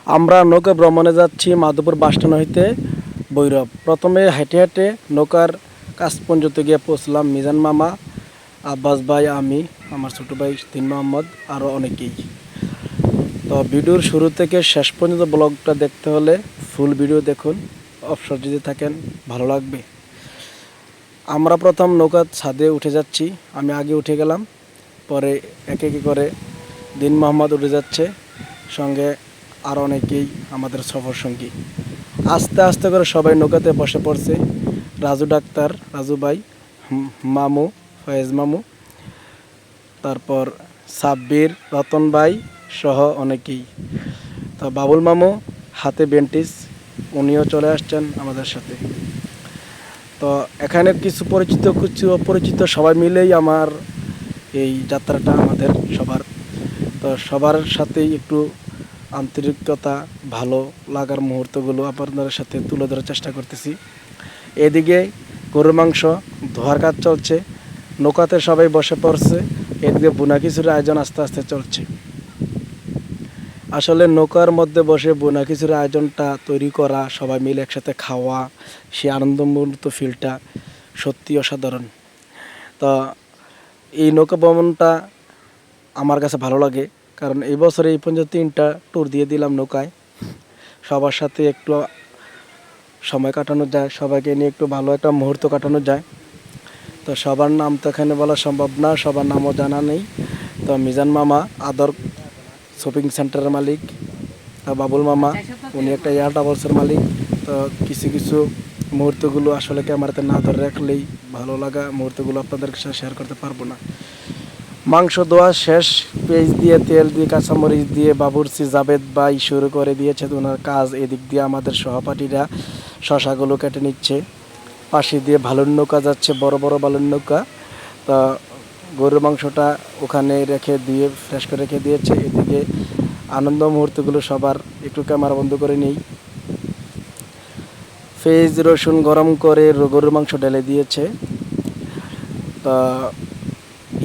আমরা নৌকা ভ্রমণে যাচ্ছি মাধবপুর বাসস্ট্যান্ড হইতে ভৈরব। প্রথমে হেঁটে হেঁটে নৌকার কাছ পর্যন্ত গিয়ে পৌঁছলাম। মিজান মামা, আব্বাস ভাই, আমি, আমার ছোটো ভাই তিন মোহাম্মদ, আরও অনেকেই। তো ভিডিওর শুরু থেকে শেষ পর্যন্ত ব্লগটা দেখতে হলে ফুল ভিডিও দেখুন। অবসর যদি থাকেন ভালো লাগবে। আমরা প্রথম নৌকার ছাদে উঠে যাচ্ছি। আমি আগে উঠে গেলাম, পরে একে একে করে দিন মোহাম্মদ উঠে যাচ্ছে, সঙ্গে আর অনেকেই আমাদের সফর সঙ্গী। আস্তে আস্তে করে সবাই নৌকাতে বসে পড়ছে। রাজু ডাক্তার, রাজু ভাই, মামু, ফয়েজ মামু, তারপর সাব্বির, রতন ভাই সহ অনেকেই। তো বাবুল মামু হাতে বেন্টিস, উনিও চলে আসছেন আমাদের সাথে। তো এখানে কিছু পরিচিত কিছু অপরিচিত সবাই মিলেই আমার এই যাত্রাটা আমাদের সবার। তো সবার সাথেই একটু আন্তরিকতা, ভালো লাগার মুহূর্তগুলো আপনাদের সাথে তুলে ধরার চেষ্টা করতেছি। এদিকে গরুর মাংস ধোয়ার কাজ চলছে, নৌকাতে সবাই বসে পড়ছে। এদিকে বুনা খিচুড়ির আয়োজন আস্তে আস্তে চলছে। আসলে নৌকার মধ্যে বসে বুনা খিচুড়ির আয়োজনটা তৈরি করা, সবাই মিলে একসাথে খাওয়া, সেই আনন্দমূর্ত ফিলটা সত্যি অসাধারণ। তো এই নৌকা ভ্রমণটা আমার কাছে ভালো লাগে, কারণ এই বছরে এই পর্যন্ত 3টা ট্যুর দিয়ে দিলাম নৌকায়। সবার সাথে একটু সময় কাটানো যায়, সবাইকে নিয়ে একটু ভালো একটা মুহূর্ত কাটানো যায়। তো সবার নাম তো এখানে বলা সম্ভব না, সবার নামও জানা নেই। তো মিজান মামা আদর শপিং সেন্টারের মালিক, বাবুল মামা উনি একটা এয়ার ট্রাভেলসের মালিক। তো কিছু কিছু মুহূর্তগুলো আসলে ক্যামেরাতে না ধরে রাখলেই ভালো লাগা মুহূর্তগুলো আপনাদের সাথে শেয়ার করতে পারবো না। মাংস ধোয়া শেষ, পেঁয়াজ দিয়ে, তেল দিয়ে, কাঁচামরিচ দিয়ে বাবুর্চি জাবেদ ভাই শুরু করে দিয়েছে ওনার কাজ। এদিক দিয়ে আমাদের সহপাঠীরা শশাগুলো কেটে নিচ্ছে। পাশে দিয়ে ভালুর নৌকা যাচ্ছে, বড় বড় ভালুর নৌকা। তা গরুর মাংসটা ওখানে রেখে দিয়ে ফ্রেশ করে রেখে দিয়েছে। এদিকে আনন্দ মুহূর্তগুলো সবার একটু ক্যামেরা বন্ধ করে নেই। পেঁয়াজ রসুন গরম করে গরুর মাংস ঢেলে দিয়েছে। তা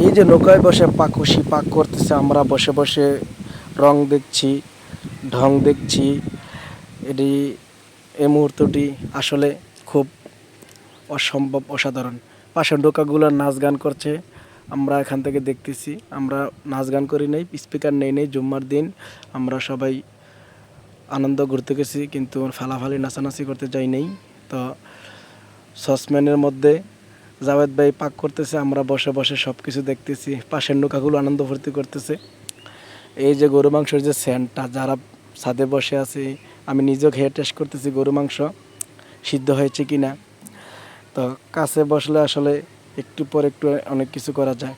এই যে নৌকায় বসে পাকুশি পাক করতেছে, আমরা বসে বসে রং দেখছি, ঢং দেখছি। এটি এই মুহূর্তটি আসলে খুব অসম্ভব অসাধারণ। পাশের নৌকাগুলো নাচ গান করছে, আমরা এখান থেকে দেখতেছি। আমরা নাচ গান করি নাই, স্পিকার নেই জুম্মার দিন আমরা সবাই আনন্দ ঘুরতে গেছি, কিন্তু ফালাফালি নাচানাচি করতে যাই নেই। তো সসম্যানের মধ্যে জাভেদ ভাই পাক করতেছে, আমরা বসে বসে সব কিছু দেখতেছি। পাশের নৌকাগুলো আনন্দ ফুর্তি করতেছে। এই যে গরু মাংসের যে সেন্টটা, যারা ছাদে বসে আছে, আমি নিজেও খেয়ে টেস্ট করতেছি গরু মাংস সিদ্ধ হয়েছে কি না। তো কাছে বসলে আসলে একটু পর একটু অনেক কিছু করা যায়।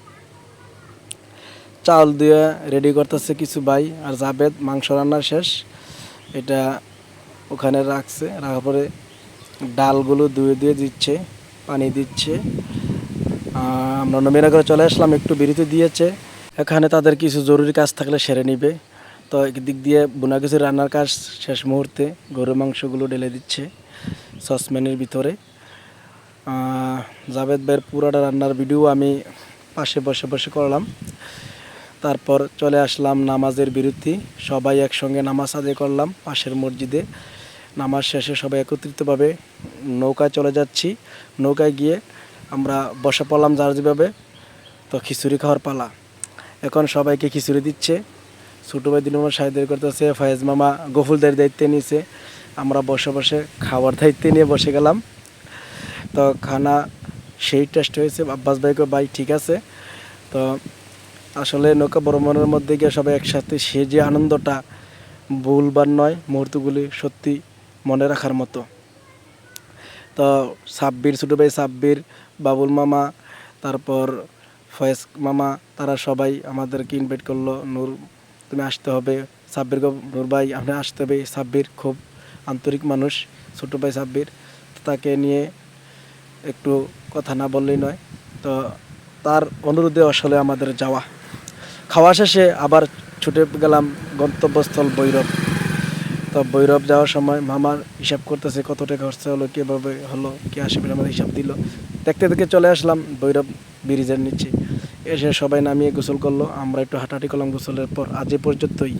চাল দিয়ে রেডি করতেছে কিছু ভাই, আর জাবেদ মাংস রান্না শেষ, এটা ওখানে রাখছে। রাখার পরে ডালগুলো ধুয়ে দিয়ে দিচ্ছে, পানি দিচ্ছে। আমরা নমিনা করে চলে আসলাম, একটু বিরতি দিয়েছে। এখানে তাদের কিছু জরুরি কাজ থাকলে সেরে নিবে। তো একদিক দিয়ে বোনা কিছু রান্নার কাজ শেষ মুহূর্তে গরুর মাংসগুলো ঢেলে দিচ্ছে সসপ্যানের ভিতরে। জাভেদ ভাইয়ের পুরাটা রান্নার ভিডিও আমি পাশে বসে বসে করলাম। তারপর চলে আসলাম নামাজের বিরতি, সবাই একসঙ্গে নামাজ আদায় করলাম পাশের মসজিদে। নামাজ শেষে সবাই একত্রিতভাবে নৌকায় চলে যাচ্ছি। নৌকায় গিয়ে আমরা বসে পড়লাম যার যেভাবে। তো খিচুড়ি খাওয়ার পালা, এখন সবাইকে খিচুড়ি দিচ্ছে। ছোটো ভাই দিন সাহায্য করতেছে, ফয়েজ মামা গফুলদের দায়িত্বে নিয়েছে, আমরা বসে বসে খাওয়ার দায়িত্বে নিয়ে বসে গেলাম। তো খানা সেই টেস্ট হয়েছে। আব্বাস ভাইকে ভাই ঠিক আছে। তো আসলে নৌকা ভ্রমণের মধ্যে গিয়ে সবাই একসাথে সে যে আনন্দটা ভুলবার নয়, মুহূর্তগুলি সত্যি মনে রাখার মতো। তো সাব্বির, ছোটো ভাই সাব্বির, বাবুল মামা, তারপর ফয়েজ মামা, তারা সবাই আমাদেরকে ইনভাইট করলো, নূর তুমি আসতে হবে। সাব্বির নূর ভাই আপনি আসতে হবে। সাব্বির খুব আন্তরিক মানুষ, ছোটো ভাই সাব্বির, তাকে নিয়ে একটু কথা না বললেই নয়। তো তার অনুরোধে আসলে আমাদের যাওয়া। খাওয়া শেষে আবার ছুটে গেলাম গন্তব্যস্থল ভৈরব। তো ভৈরব যাওয়ার সময় মামার হিসাব করতেছে কত টাকা খরচা হলো, কীভাবে হলো, কী আসবে, আমাদের হিসাব দিল। দেখতে দেখতে চলে আসলাম ভৈরব ব্রিজের নিচে। এসে সবাই নামিয়ে গোসল করলো, আমরা একটু হাঁটাহাঁটি করলাম গোসলের পর। আজ এ পর্যন্তই।